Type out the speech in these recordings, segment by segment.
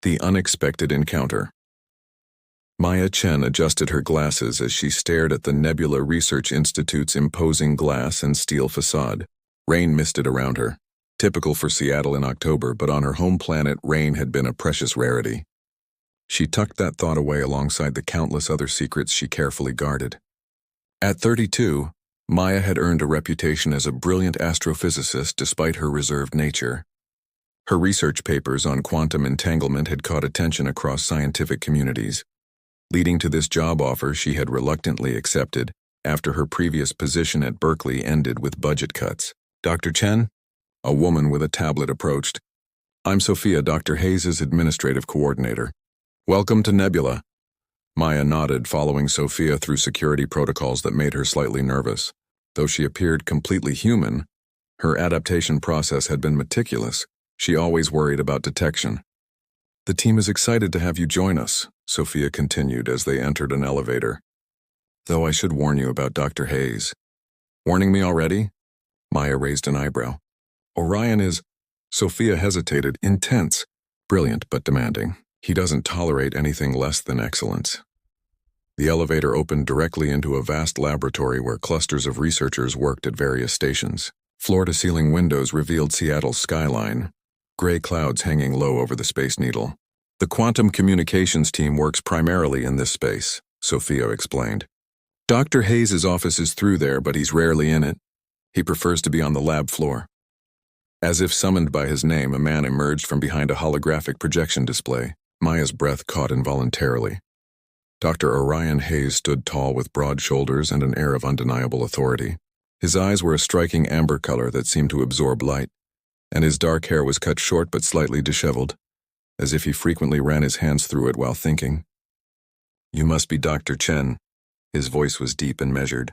The unexpected encounter. Maya Chen adjusted her glasses as she stared at the Nebula Research Institute's imposing glass and steel facade. Rain misted around her. Typical for Seattle in October, but on her home planet, rain had been a precious rarity. She tucked that thought away alongside the countless other secrets she carefully guarded. At 32, Maya had earned a reputation as a brilliant astrophysicist despite her reserved nature. Her research papers on quantum entanglement had caught attention across scientific communities, leading to this job offer she had reluctantly accepted after her previous position at Berkeley ended with budget cuts. "Dr. Chen?" A woman with a tablet approached. "I'm Sophia, Dr. Hayes' administrative coordinator. Welcome to Nebula." Maya nodded, following Sophia through security protocols that made her slightly nervous. Though she appeared completely human, her adaptation process had been meticulous. She always worried about detection. "The team is excited to have you join us," Sophia continued as they entered an elevator. "Though I should warn you about Dr. Hayes." "Warning me already?" Maya raised an eyebrow. "Orion is—" Sophia hesitated. "Intense. Brilliant but demanding. He doesn't tolerate anything less than excellence." The elevator opened directly into a vast laboratory where clusters of researchers worked at various stations. Floor-to-ceiling windows revealed Seattle's skyline, gray clouds hanging low over the Space Needle. "The quantum communications team works primarily in this space," Sophia explained. "Dr. Hayes' office is through there, but he's rarely in it. He prefers to be on the lab floor." As if summoned by his name, a man emerged from behind a holographic projection display. Maya's breath caught involuntarily. Dr. Orion Hayes stood tall with broad shoulders and an air of undeniable authority. His eyes were a striking amber color that seemed to absorb light, and his dark hair was cut short but slightly disheveled, as if he frequently ran his hands through it while thinking. "You must be Dr. Chen." His voice was deep and measured.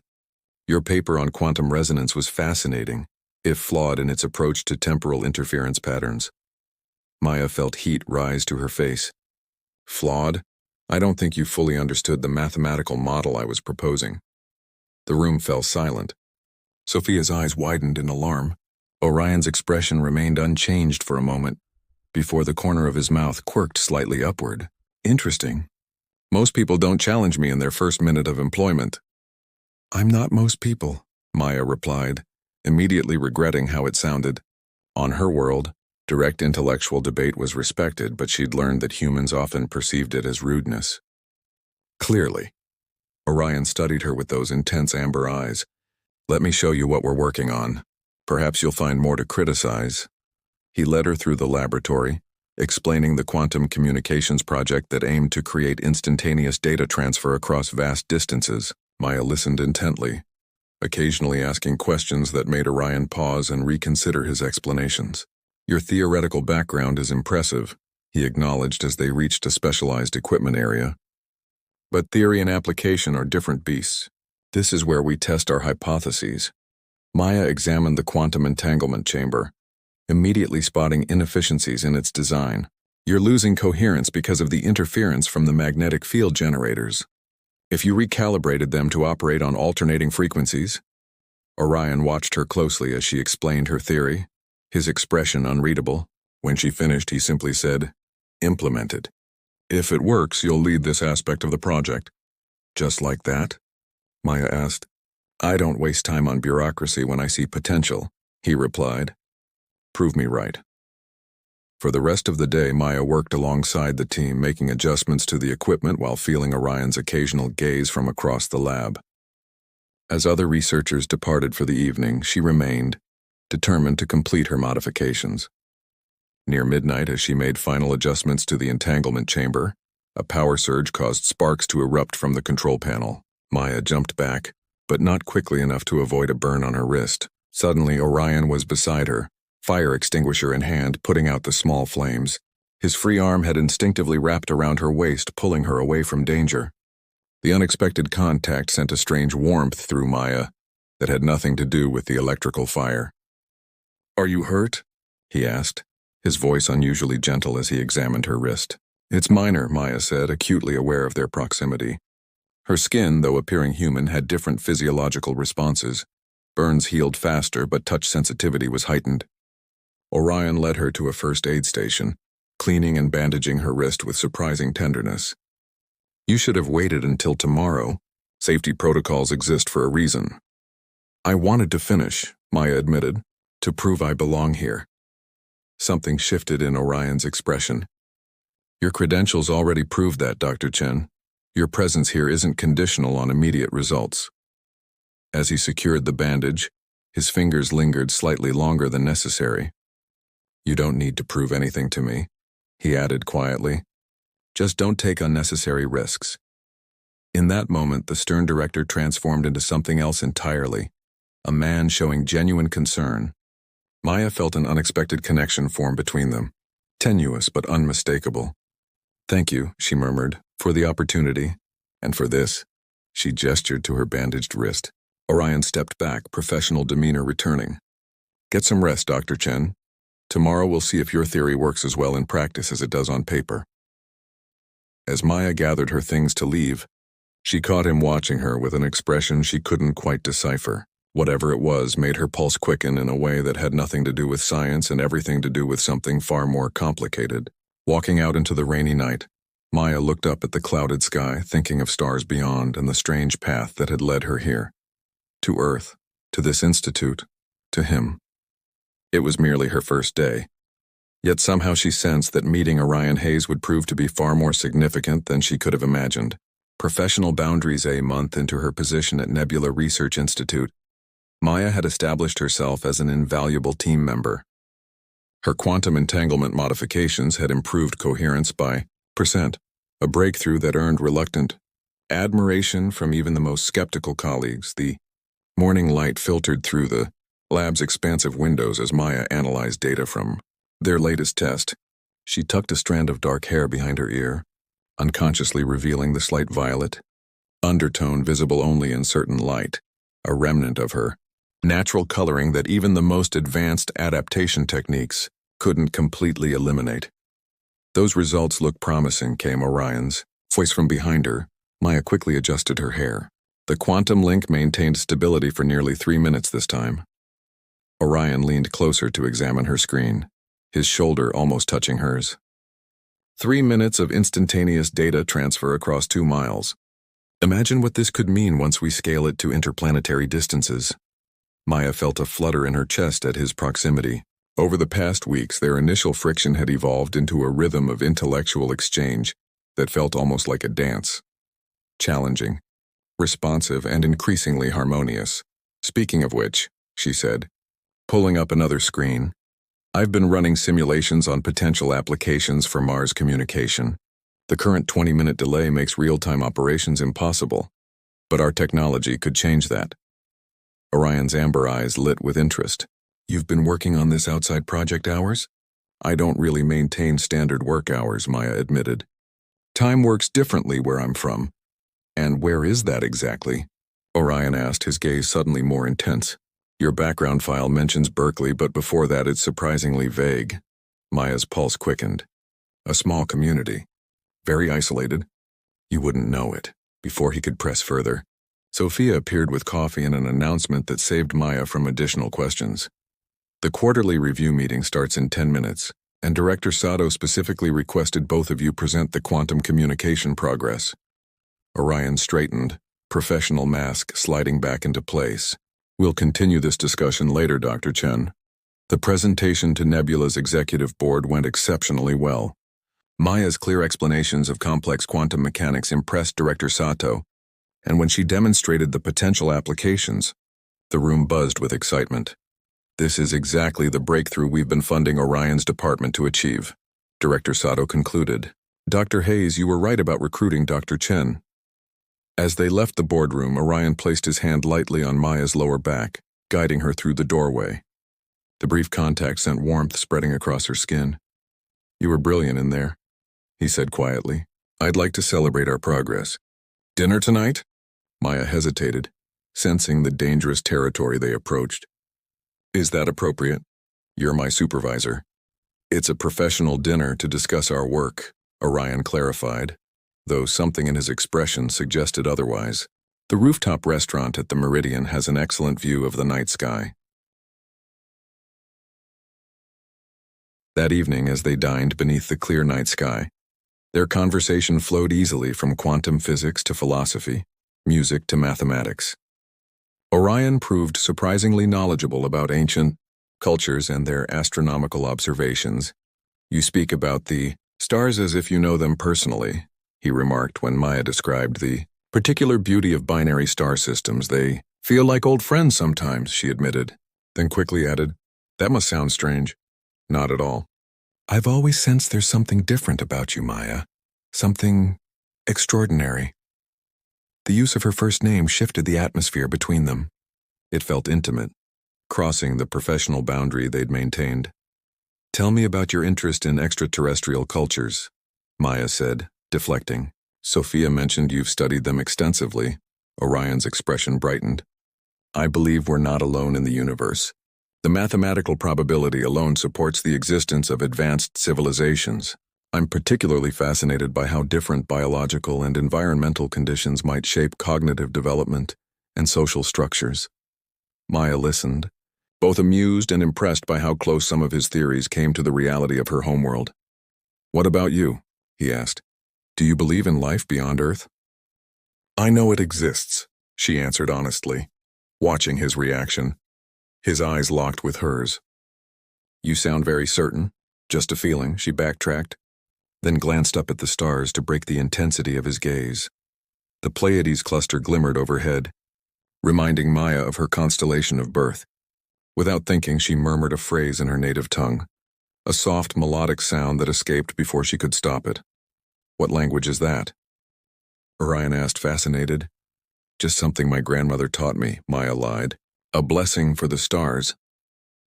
"Your paper on quantum resonance was fascinating, if flawed in its approach to temporal interference patterns." Maya felt heat rise to her face. "Flawed? I don't think you fully understood the mathematical model I was proposing." The room fell silent. Sophia's eyes widened in alarm. Orion's expression remained unchanged for a moment, before the corner of his mouth quirked slightly upward. "Interesting. Most people don't challenge me in their first minute of employment." "I'm not most people," Maya replied, immediately regretting how it sounded. On her world, direct intellectual debate was respected, but she'd learned that humans often perceived it as rudeness. "Clearly." Orion studied her with those intense amber eyes. "Let me show you what we're working on. Perhaps you'll find more to criticize." He led her through the laboratory, explaining the quantum communications project that aimed to create instantaneous data transfer across vast distances. Maya listened intently, occasionally asking questions that made Orion pause and reconsider his explanations. "Your theoretical background is impressive," he acknowledged as they reached a specialized equipment area. "But theory and application are different beasts. This is where we test our hypotheses." Maya examined the quantum entanglement chamber, immediately spotting inefficiencies in its design. "You're losing coherence because of the interference from the magnetic field generators. If you recalibrated them to operate on alternating frequencies..." Orion watched her closely as she explained her theory, his expression unreadable. When she finished, he simply said, "Implement it. If it works, you'll lead this aspect of the project." "Just like that?" Maya asked. "I don't waste time on bureaucracy when I see potential," he replied. "Prove me right." For the rest of the day, Maya worked alongside the team, making adjustments to the equipment while feeling Orion's occasional gaze from across the lab. As other researchers departed for the evening, she remained, determined to complete her modifications. Near midnight, as she made final adjustments to the entanglement chamber, a power surge caused sparks to erupt from the control panel. Maya jumped back, but not quickly enough to avoid a burn on her wrist. Suddenly, Orion was beside her, fire extinguisher in hand, putting out the small flames. His free arm had instinctively wrapped around her waist, pulling her away from danger. The unexpected contact sent a strange warmth through Maya that had nothing to do with the electrical fire. "Are you hurt?" he asked, his voice unusually gentle as he examined her wrist. "It's minor," Maya said, acutely aware of their proximity. Her skin, though appearing human, had different physiological responses. Burns healed faster, but touch sensitivity was heightened. Orion led her to a first aid station, cleaning and bandaging her wrist with surprising tenderness. "You should have waited until tomorrow. Safety protocols exist for a reason." "I wanted to finish," Maya admitted, "to prove I belong here." Something shifted in Orion's expression. "Your credentials already proved that, Dr. Chen. Your presence here isn't conditional on immediate results." As he secured the bandage, his fingers lingered slightly longer than necessary. "You don't need to prove anything to me," he added quietly. "Just don't take unnecessary risks." In that moment, the stern director transformed into something else entirely, a man showing genuine concern. Maya felt an unexpected connection form between them, tenuous but unmistakable. "Thank you," she murmured, "for the opportunity, and for this." She gestured to her bandaged wrist. Orion stepped back, professional demeanor returning. "Get some rest, Dr. Chen. Tomorrow we'll see if your theory works as well in practice as it does on paper." As Maya gathered her things to leave, she caught him watching her with an expression she couldn't quite decipher. Whatever it was made her pulse quicken in a way that had nothing to do with science and everything to do with something far more complicated. Walking out into the rainy night, Maya looked up at the clouded sky, thinking of stars beyond and the strange path that had led her here. To Earth, to this institute, to him. It was merely her first day. Yet somehow she sensed that meeting Orion Hayes would prove to be far more significant than she could have imagined. Professional boundaries. A month into her position at Nebula Research Institute, Maya had established herself as an invaluable team member. Her quantum entanglement modifications had improved coherence by %, a breakthrough that earned reluctant admiration from even the most skeptical colleagues. The morning light filtered through the lab's expansive windows as Maya analyzed data from their latest test. She tucked a strand of dark hair behind her ear, unconsciously revealing the slight violet undertone visible only in certain light, a remnant of her natural coloring that even the most advanced adaptation techniques couldn't completely eliminate. "Those results look promising," came Orion's voice from behind her. Maya quickly adjusted her hair. The quantum link maintained stability for nearly 3 minutes this time. Orion leaned closer to examine her screen, his shoulder almost touching hers. 3 minutes of instantaneous data transfer across 2 miles. Imagine what this could mean once we scale it to interplanetary distances. Maya felt a flutter in her chest at his proximity. Over the past weeks, their initial friction had evolved into a rhythm of intellectual exchange that felt almost like a dance. Challenging, responsive, and increasingly harmonious. "Speaking of which," she said, pulling up another screen, "I've been running simulations on potential applications for Mars communication. The current 20-minute delay makes real-time operations impossible, but our technology could change that." Orion's amber eyes lit with interest. "You've been working on this outside project hours?" "I don't really maintain standard work hours," Maya admitted. "Time works differently where I'm from." "And where is that exactly?" Orion asked, his gaze suddenly more intense. "Your background file mentions Berkeley, but before that it's surprisingly vague." Maya's pulse quickened. "A small community. Very isolated. You wouldn't know it." Before he could press further, Sophia appeared with coffee and an announcement that saved Maya from additional questions. "The quarterly review meeting starts in 10 minutes, and Director Sato specifically requested both of you present the quantum communication progress." Orion straightened, professional mask sliding back into place. "We'll continue this discussion later, Dr. Chen. The presentation to Nebula's executive board went exceptionally well." Maya's clear explanations of complex quantum mechanics impressed Director Sato, and when she demonstrated the potential applications, the room buzzed with excitement. "This is exactly the breakthrough we've been funding Orion's department to achieve," Director Sato concluded. "Dr. Hayes, you were right about recruiting Dr. Chen." As they left the boardroom, Orion placed his hand lightly on Maya's lower back, guiding her through the doorway. The brief contact sent warmth spreading across her skin. "You were brilliant in there," he said quietly. "I'd like to celebrate our progress." "Dinner tonight?" Maya hesitated, sensing the dangerous territory they approached. "Is that appropriate? You're my supervisor." "It's a professional dinner to discuss our work," Orion clarified, though something in his expression suggested otherwise. "The rooftop restaurant at the Meridian has an excellent view of the night sky." That evening, as they dined beneath the clear night sky, their conversation flowed easily from quantum physics to philosophy, music to mathematics. Orion proved surprisingly knowledgeable about ancient cultures and their astronomical observations. "You speak about the stars as if you know them personally," he remarked when Maya described the particular beauty of binary star systems. "They feel like old friends sometimes," she admitted, then quickly added, "That must sound strange." "Not at all. I've always sensed there's something different about you, Maya. Something extraordinary." The use of her first name shifted the atmosphere between them. It felt intimate, crossing the professional boundary they'd maintained. "Tell me about your interest in extraterrestrial cultures," Maya said, deflecting. "Sophia mentioned you've studied them extensively." Orion's expression brightened. "I believe we're not alone in the universe. The mathematical probability alone supports the existence of advanced civilizations. I'm particularly fascinated by how different biological and environmental conditions might shape cognitive development and social structures." Maya listened, both amused and impressed by how close some of his theories came to the reality of her homeworld. "What about you?" he asked. "Do you believe in life beyond Earth?" "I know it exists," she answered honestly, watching his reaction. His eyes locked with hers. "You sound very certain." "Just a feeling," she backtracked, then glanced up at the stars to break the intensity of his gaze. The Pleiades cluster glimmered overhead, reminding Maya of her constellation of birth. Without thinking, she murmured a phrase in her native tongue, a soft melodic sound that escaped before she could stop it. "What language is that?" Orion asked, fascinated. "Just something my grandmother taught me," Maya lied. "A blessing for the stars."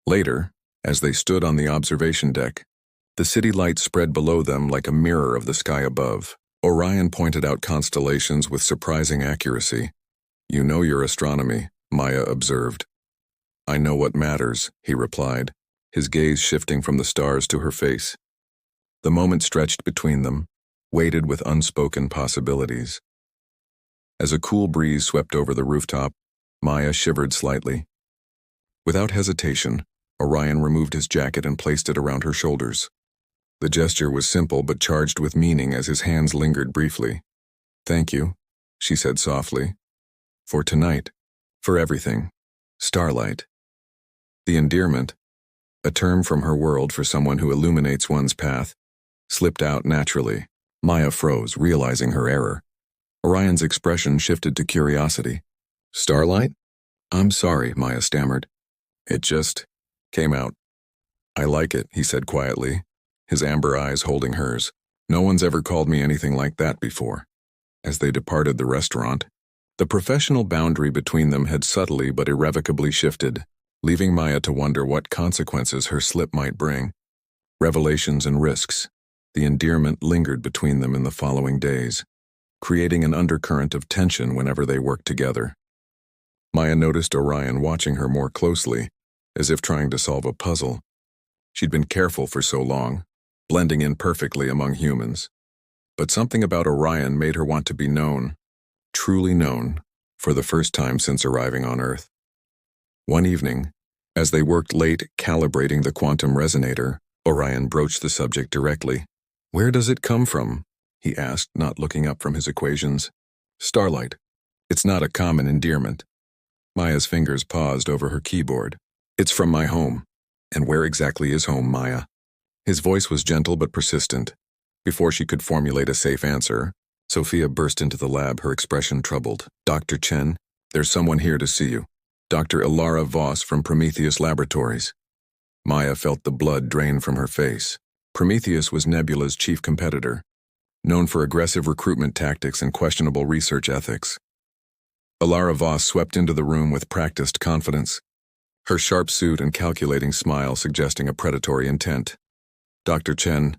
Later, as they stood on the observation deck, the city lights spread below them like a mirror of the sky above. Orion pointed out constellations with surprising accuracy. "You know your astronomy," Maya observed. "I know what matters," he replied, his gaze shifting from the stars to her face. The moment stretched between them, weighted with unspoken possibilities. As a cool breeze swept over the rooftop, Maya shivered slightly. Without hesitation, Orion removed his jacket and placed it around her shoulders. The gesture was simple but charged with meaning as his hands lingered briefly. "Thank you," she said softly. "For tonight. For everything. Starlight." The endearment, a term from her world for someone who illuminates one's path, slipped out naturally. Maya froze, realizing her error. Orion's expression shifted to curiosity. "Starlight?" "I'm sorry," Maya stammered. "It just came out." "I like it," he said quietly, his amber eyes holding hers. "No one's ever called me anything like that before." As they departed the restaurant, the professional boundary between them had subtly but irrevocably shifted, leaving Maya to wonder what consequences her slip might bring. Revelations and risks. The endearment lingered between them in the following days, creating an undercurrent of tension whenever they worked together. Maya noticed Orion watching her more closely, as if trying to solve a puzzle. She'd been careful for so long, blending in perfectly among humans. But something about Orion made her want to be known, truly known, for the first time since arriving on Earth. One evening, as they worked late calibrating the quantum resonator, Orion broached the subject directly. "Where does it come from?" he asked, not looking up from his equations. "Starlight. It's not a common endearment." Maya's fingers paused over her keyboard. "It's from my home." "And where exactly is home, Maya?" His voice was gentle but persistent. Before she could formulate a safe answer, Sophia burst into the lab, her expression troubled. "Dr. Chen, there's someone here to see you. Dr. Ilara Voss from Prometheus Laboratories." Maya felt the blood drain from her face. Prometheus was Nebula's chief competitor, known for aggressive recruitment tactics and questionable research ethics. Ilara Voss swept into the room with practiced confidence, her sharp suit and calculating smile suggesting a predatory intent. "Dr. Chen,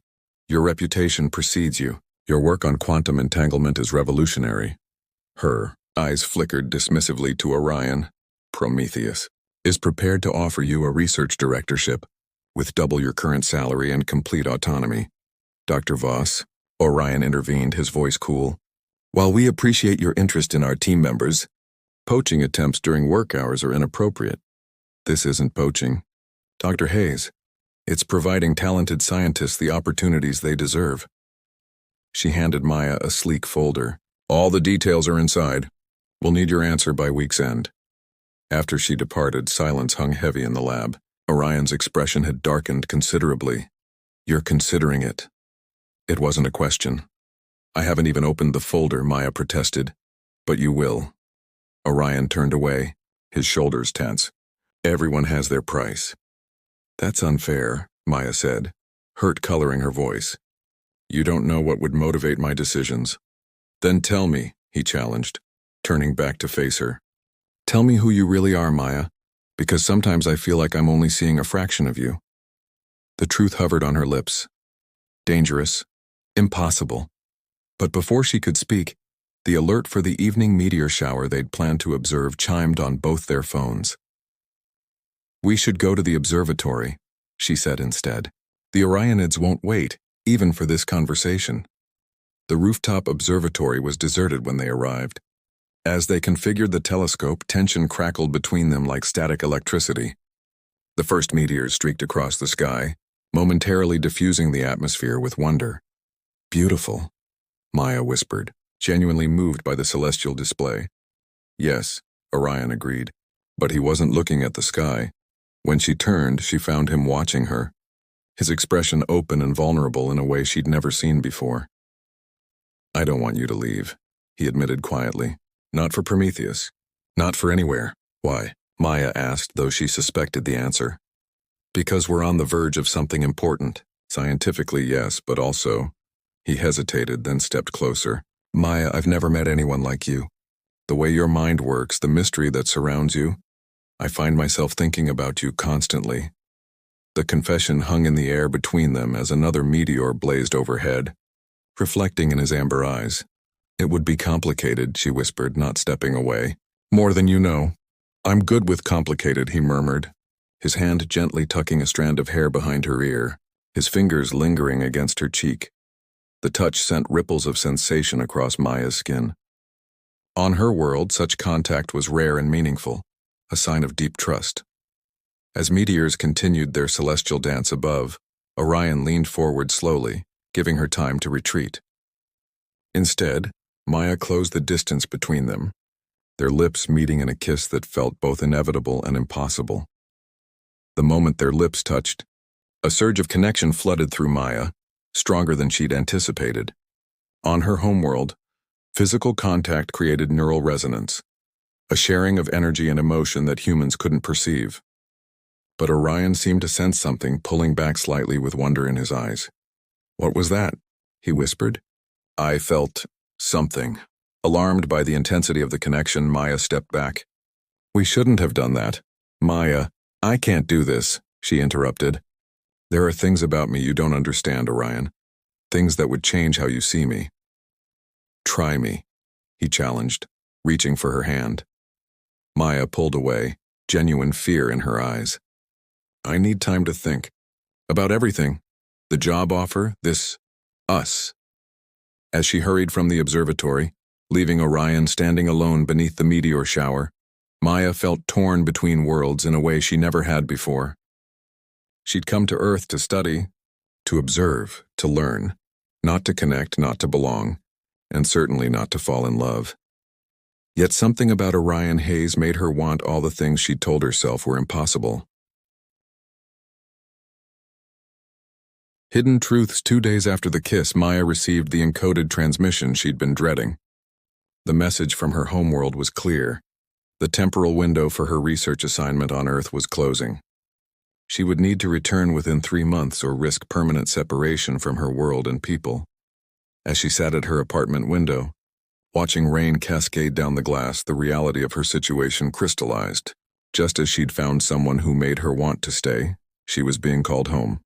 your reputation precedes you. Your work on quantum entanglement is revolutionary." Her eyes flickered dismissively to Orion. "Prometheus is prepared to offer you a research directorship with double your current salary and complete autonomy." "Dr. Voss," Orion intervened, his voice cool, "while we appreciate your interest in our team members, poaching attempts during work hours are inappropriate." "This isn't poaching." "Dr. Hayes, It's providing talented scientists the opportunities they deserve. She handed Maya a sleek folder. All the details are inside. We'll need your answer by week's end. After she departed, silence hung heavy in the lab. Orion's expression had darkened considerably. You're considering it. It wasn't a question. I haven't even opened the folder, Maya protested. But you will. Orion turned away, his shoulders tense. Everyone has their price. That's unfair, Maya said, hurt coloring her voice. You don't know what would motivate my decisions. Then tell me, he challenged, turning back to face her. Tell me who you really are, Maya, because sometimes I feel like I'm only seeing a fraction of you. The truth hovered on her lips. Dangerous. Impossible. But before she could speak, the alert for the evening meteor shower they'd planned to observe chimed on both their phones. We should go to the observatory, she said instead. The Orionids won't wait, even for this conversation. The rooftop observatory was deserted when they arrived. As they configured the telescope, tension crackled between them like static electricity. The first meteors streaked across the sky, momentarily diffusing the atmosphere with wonder. Beautiful, Maya whispered, genuinely moved by the celestial display. Yes, Orion agreed, but he wasn't looking at the sky. When she turned, she found him watching her, his expression open and vulnerable in a way she'd never seen before. I don't want you to leave, he admitted quietly. Not for Prometheus. Not for anywhere. Why? Maya asked, though she suspected the answer. Because we're on the verge of something important. Scientifically, yes, but also... He hesitated, then stepped closer. Maya, I've never met anyone like you. The way your mind works, the mystery that surrounds you, I find myself thinking about you constantly. The confession hung in the air between them as another meteor blazed overhead, reflecting in his amber eyes. It would be complicated, she whispered, not stepping away. More than you know. I'm good with complicated, he murmured, his hand gently tucking a strand of hair behind her ear, his fingers lingering against her cheek. The touch sent ripples of sensation across Maya's skin. On her world, such contact was rare and meaningful, a sign of deep trust. As meteors continued their celestial dance above, Orion leaned forward slowly, giving her time to retreat. Instead, Maya closed the distance between them, their lips meeting in a kiss that felt both inevitable and impossible. The moment their lips touched, a surge of connection flooded through Maya, stronger than she'd anticipated. On her homeworld, physical contact created neural resonance, a sharing of energy and emotion that humans couldn't perceive. But Orion seemed to sense something, pulling back slightly with wonder in his eyes. What was that? He whispered. I felt something. Alarmed by the intensity of the connection, Maya stepped back. We shouldn't have done that. Maya, I can't do this, she interrupted. There are things about me you don't understand, Orion. Things that would change how you see me. Try me, he challenged, reaching for her hand. Maya pulled away, genuine fear in her eyes. I need time to think. About everything. The job offer, this, us. As she hurried from the observatory, leaving Orion standing alone beneath the meteor shower, Maya felt torn between worlds in a way she never had before. She'd come to Earth to study, to observe, to learn, not to connect, not to belong, and certainly not to fall in love. Yet something about Orion Hayes made her want all the things she'd told herself were impossible. Hidden Truths. 2 days after the kiss, Maya received the encoded transmission she'd been dreading. The message from her homeworld was clear. The temporal window for her research assignment on Earth was closing. She would need to return within 3 months or risk permanent separation from her world and people. As she sat at her apartment window, watching rain cascade down the glass, the reality of her situation crystallized. Just as she'd found someone who made her want to stay, she was being called home.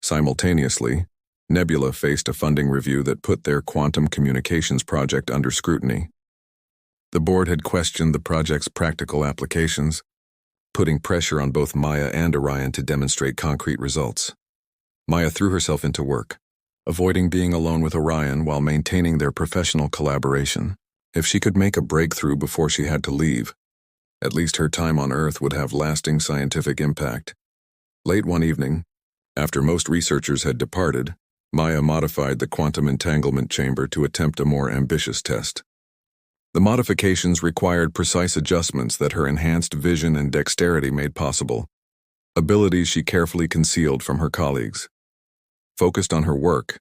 Simultaneously, Nebula faced a funding review that put their quantum communications project under scrutiny. The board had questioned the project's practical applications, putting pressure on both Maya and Orion to demonstrate concrete results. Maya threw herself into work, avoiding being alone with Orion while maintaining their professional collaboration. If she could make a breakthrough before she had to leave, at least her time on Earth would have lasting scientific impact. Late one evening, After most researchers had departed, Maya modified the quantum entanglement chamber to attempt a more ambitious test. The modifications required precise adjustments that her enhanced vision and dexterity made possible, abilities she carefully concealed from her colleagues. Focused on her work,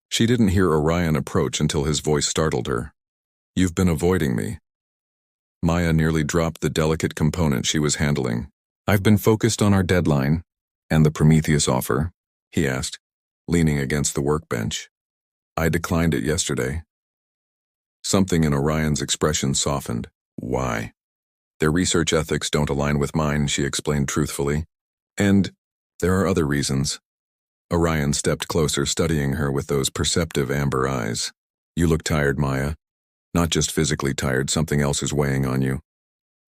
she didn't hear Orion approach until his voice startled her. "You've been avoiding me." Maya nearly dropped the delicate component she was handling. "I've been focused on our deadline and the Prometheus offer," he asked, leaning against the workbench. "I declined it yesterday." Something in Orion's expression softened. "Why?" "Their research ethics don't align with mine," she explained truthfully. "And there are other reasons." Orion stepped closer, studying her with those perceptive amber eyes. "You look tired, Maya. Not just physically tired, something else is weighing on you."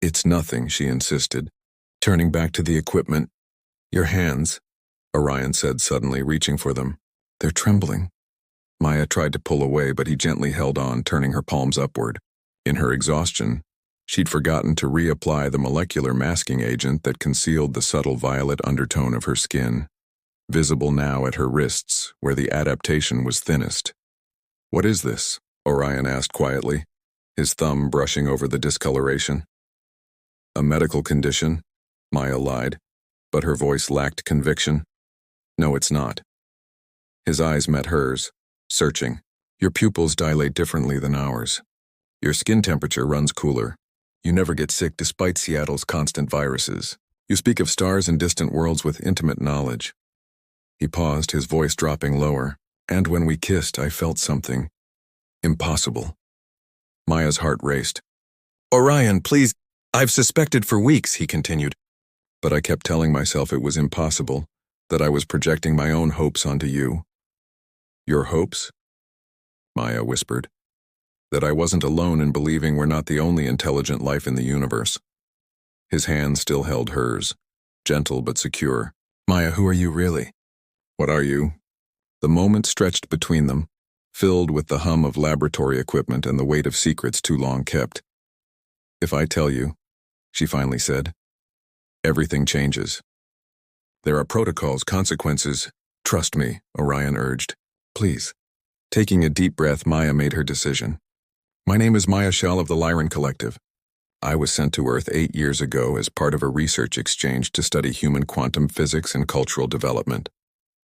"It's nothing," she insisted, turning back to the equipment. "Your hands," Orion said suddenly, reaching for them. "They're trembling." Maya tried to pull away, but he gently held on, turning her palms upward. In her exhaustion, she'd forgotten to reapply the molecular masking agent that concealed the subtle violet undertone of her skin, visible now at her wrists, where the adaptation was thinnest. "What is this?" Orion asked quietly, his thumb brushing over the discoloration. "A medical condition," Maya lied, but her voice lacked conviction. "No, it's not." His eyes met hers, searching. "Your pupils dilate differently than ours. Your skin temperature runs cooler. You never get sick despite Seattle's constant viruses. You speak of stars and distant worlds with intimate knowledge." He paused, his voice dropping lower. "And when we kissed, I felt something impossible." Maya's heart raced. "Orion, please, I've suspected for weeks," he continued. "But I kept telling myself it was impossible, that I was projecting my own hopes onto you." "Your hopes?" Maya whispered. "That I wasn't alone in believing we're not the only intelligent life in the universe." His hand still held hers, gentle but secure. "Maya, who are you really?" "What are you?" The moment stretched between them, filled with the hum of laboratory equipment and the weight of secrets too long kept. "If I tell you," she finally said, "everything changes. There are protocols, consequences. Trust me," Orion urged. "Please." Taking a deep breath, Maya made her decision. "My name is Maya Shell of the Lyran Collective. I was sent to Earth 8 years ago as part of a research exchange to study human quantum physics and cultural development."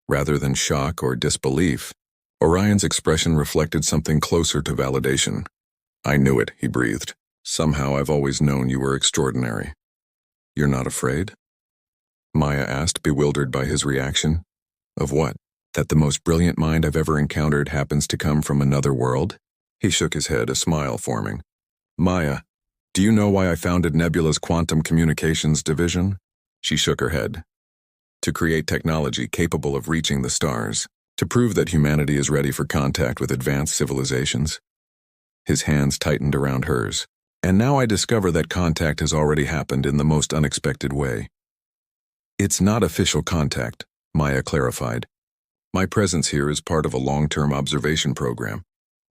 Rather than shock or disbelief, Orion's expression reflected something closer to validation. "I knew it," he breathed. "Somehow I've always known you were extraordinary." "You're not afraid?" Maya asked, bewildered by his reaction. "Of what? That the most brilliant mind I've ever encountered happens to come from another world?" He shook his head, a smile forming. "Maya, do you know why I founded Nebula's Quantum Communications Division?" She shook her head. "To create technology capable of reaching the stars, to prove that humanity is ready for contact with advanced civilizations." His hands tightened around hers. "And now I discover that contact has already happened in the most unexpected way." "It's not official contact," Maya clarified. "My presence here is part of a long-term observation program.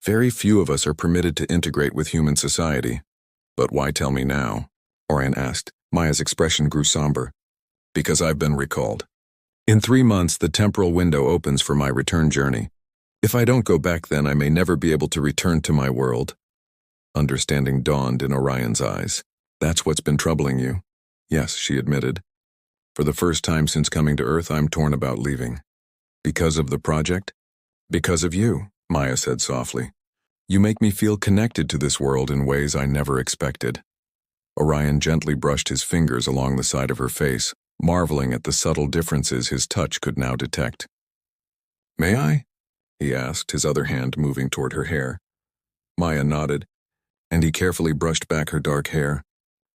Very few of us are permitted to integrate with human society." "But why tell me now?" Orion asked. Maya's expression grew somber. "Because I've been recalled. In 3 months, the temporal window opens for my return journey. If I don't go back then, I may never be able to return to my world." Understanding dawned in Orion's eyes. "That's what's been troubling you?" "Yes," she admitted. "For the first time since coming to Earth, I'm torn about leaving." "Because of the project?" "Because of you," Maya said softly. "You make me feel connected to this world in ways I never expected." Orion gently brushed his fingers along the side of her face, marveling at the subtle differences his touch could now detect. "May I?" he asked, his other hand moving toward her hair. Maya nodded, and he carefully brushed back her dark hair,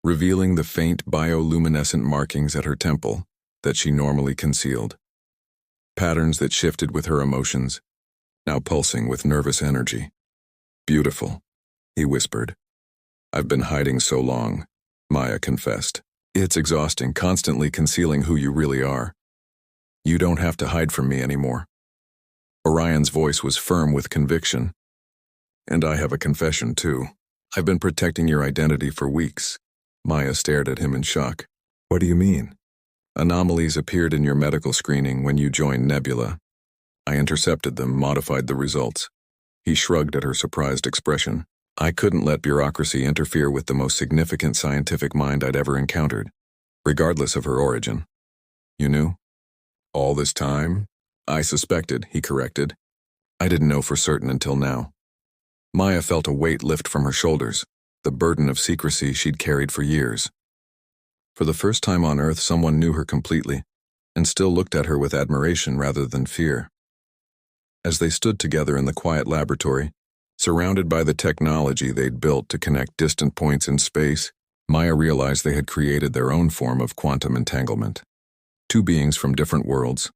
revealing the faint bioluminescent markings at her temple that she normally concealed. Patterns that shifted with her emotions, now pulsing with nervous energy. "Beautiful," he whispered. "I've been hiding so long," Maya confessed. "It's exhausting, constantly concealing who you really are." "You don't have to hide from me anymore." Orion's voice was firm with conviction. "And I have a confession, too. I've been protecting your identity for weeks." Maya stared at him in shock. "What do you mean?" Anomalies appeared in your medical screening when you joined Nebula. I intercepted them, modified the results. He shrugged at her surprised expression. I couldn't let bureaucracy interfere with the most significant scientific mind I'd ever encountered, regardless of her origin. You knew? All this time? I suspected, he corrected. I didn't know for certain until now. Maya felt a weight lift from her shoulders, the burden of secrecy she'd carried for years. For the first time on Earth, someone knew her completely, and still looked at her with admiration rather than fear. As they stood together in the quiet laboratory, surrounded by the technology they'd built to connect distant points in space, Maya realized they had created their own form of quantum entanglement. Two beings from different worlds,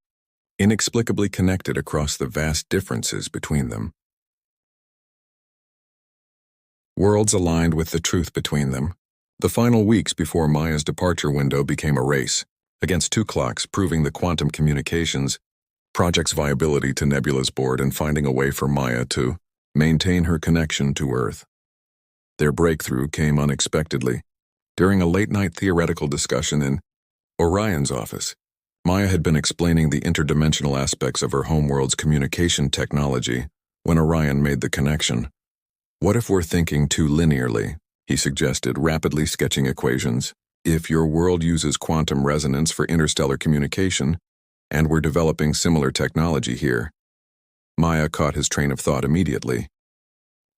inexplicably connected across the vast differences between them. Worlds aligned with the truth between them. The final weeks before Maya's departure window became a race, against two clocks, proving the quantum communications project's viability to Nebula's board and finding a way for Maya to maintain her connection to Earth. Their breakthrough came unexpectedly. During a late-night theoretical discussion in Orion's office, Maya had been explaining the interdimensional aspects of her homeworld's communication technology when Orion made the connection. What if we're thinking too linearly? He suggested, rapidly sketching equations. If your world uses quantum resonance for interstellar communication, and we're developing similar technology here. Maya caught his train of thought immediately.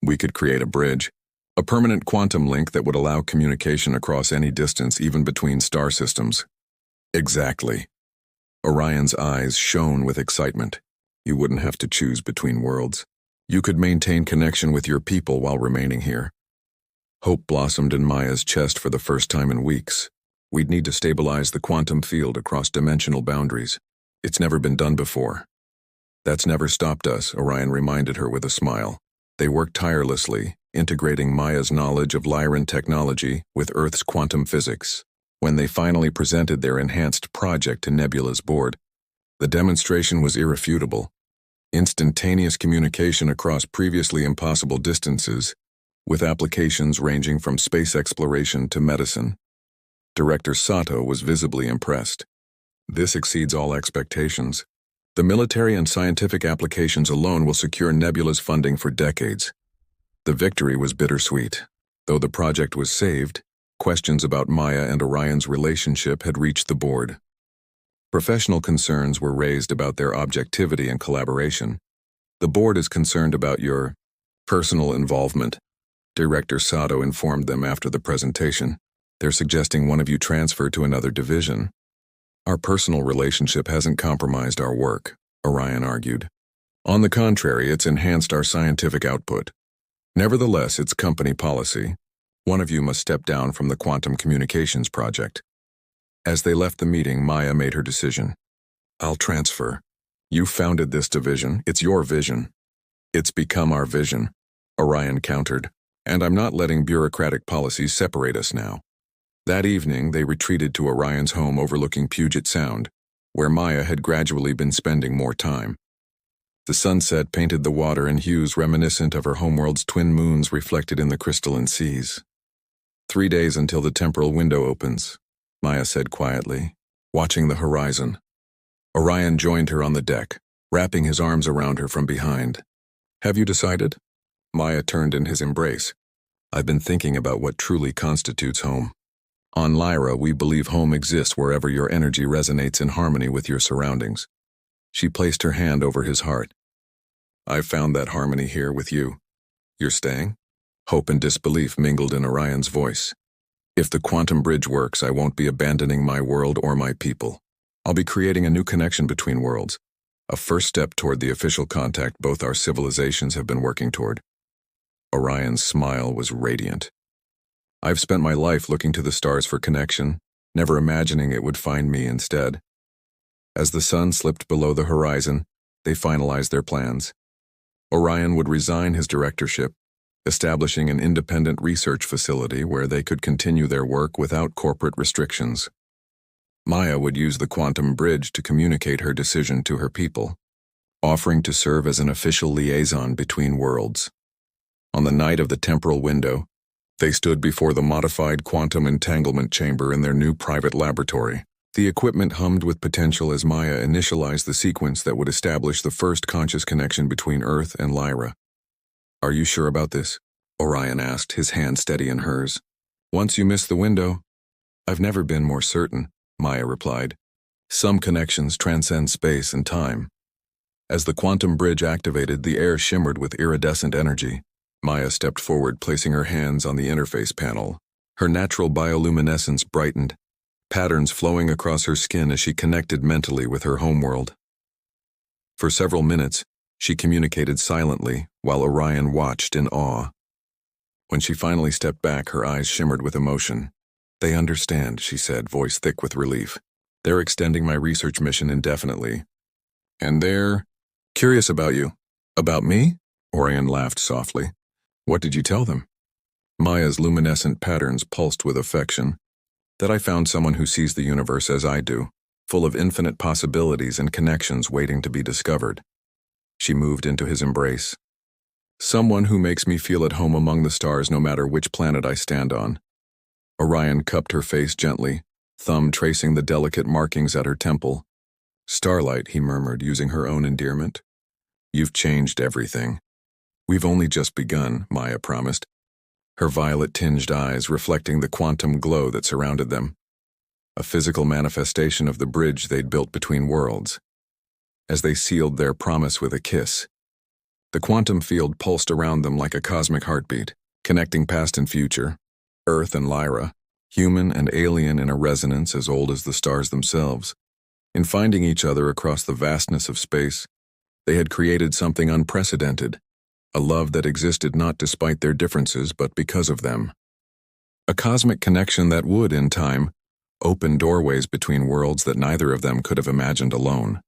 We could create a bridge, a permanent quantum link that would allow communication across any distance, even between star systems. Exactly. Orion's eyes shone with excitement. You wouldn't have to choose between worlds. You could maintain connection with your people while remaining here. Hope blossomed in Maya's chest for the first time in weeks. We'd need to stabilize the quantum field across dimensional boundaries. It's never been done before. That's never stopped us, Orion reminded her with a smile. They worked tirelessly, integrating Maya's knowledge of Lyran technology with Earth's quantum physics. When they finally presented their enhanced project to Nebula's board, the demonstration was irrefutable. Instantaneous communication across previously impossible distances, with applications ranging from space exploration to medicine. Director Sato was visibly impressed. This exceeds all expectations. The military and scientific applications alone will secure Nebula's funding for decades. The victory was bittersweet. Though the project was saved, questions about Maya and Orion's relationship had reached the board. Professional concerns were raised about their objectivity and collaboration. The board is concerned about your personal involvement, Director Sato informed them after the presentation. They're suggesting one of you transfer to another division. Our personal relationship hasn't compromised our work, Orion argued. On the contrary, it's enhanced our scientific output. Nevertheless, it's company policy. One of you must step down from the quantum communications project. As they left the meeting, Maya made her decision. I'll transfer. You founded this division. It's your vision. It's become our vision, Orion countered. And I'm not letting bureaucratic policies separate us now. That evening, they retreated to Orion's home overlooking Puget Sound, where Maya had gradually been spending more time. The sunset painted the water in hues reminiscent of her homeworld's twin moons reflected in the crystalline seas. 3 days until the temporal window opens, Maya said quietly, watching the horizon. Orion joined her on the deck, wrapping his arms around her from behind. Have you decided? Maya turned in his embrace. I've been thinking about what truly constitutes home. On Lyra, we believe home exists wherever your energy resonates in harmony with your surroundings. She placed her hand over his heart. I've found that harmony here with you. You're staying? Hope and disbelief mingled in Orion's voice. If the quantum bridge works, I won't be abandoning my world or my people. I'll be creating a new connection between worlds, a first step toward the official contact both our civilizations have been working toward. Orion's smile was radiant. I've spent my life looking to the stars for connection, never imagining it would find me instead. As the sun slipped below the horizon, they finalized their plans. Orion would resign his directorship, establishing an independent research facility where they could continue their work without corporate restrictions. Maya would use the quantum bridge to communicate her decision to her people, offering to serve as an official liaison between worlds. On the night of the temporal window, they stood before the modified quantum entanglement chamber in their new private laboratory. The equipment hummed with potential as Maya initialized the sequence that would establish the first conscious connection between Earth and Lyra. "Are you sure about this?" Orion asked, his hand steady in hers. "Once you miss the window." "I've never been more certain," Maya replied. "Some connections transcend space and time." As the quantum bridge activated, the air shimmered with iridescent energy. Maya stepped forward, placing her hands on the interface panel. Her natural bioluminescence brightened, patterns flowing across her skin as she connected mentally with her homeworld. For several minutes, she communicated silently while Orion watched in awe. When she finally stepped back, her eyes shimmered with emotion. "They understand," she said, voice thick with relief. "They're extending my research mission indefinitely. And they're curious about you." "About me?" Orion laughed softly. "What did you tell them?" Maya's luminescent patterns pulsed with affection. "That I found someone who sees the universe as I do, full of infinite possibilities and connections waiting to be discovered." She moved into his embrace. "Someone who makes me feel at home among the stars no matter which planet I stand on." Orion cupped her face gently, thumb tracing the delicate markings at her temple. "Starlight," he murmured, using her own endearment. "You've changed everything." "We've only just begun," Maya promised, her violet-tinged eyes reflecting the quantum glow that surrounded them, a physical manifestation of the bridge they'd built between worlds. As they sealed their promise with a kiss, the quantum field pulsed around them like a cosmic heartbeat, connecting past and future, Earth and Lyra, human and alien in a resonance as old as the stars themselves. In finding each other across the vastness of space, they had created something unprecedented, a love that existed not despite their differences but because of them. A cosmic connection that would, in time, open doorways between worlds that neither of them could have imagined alone.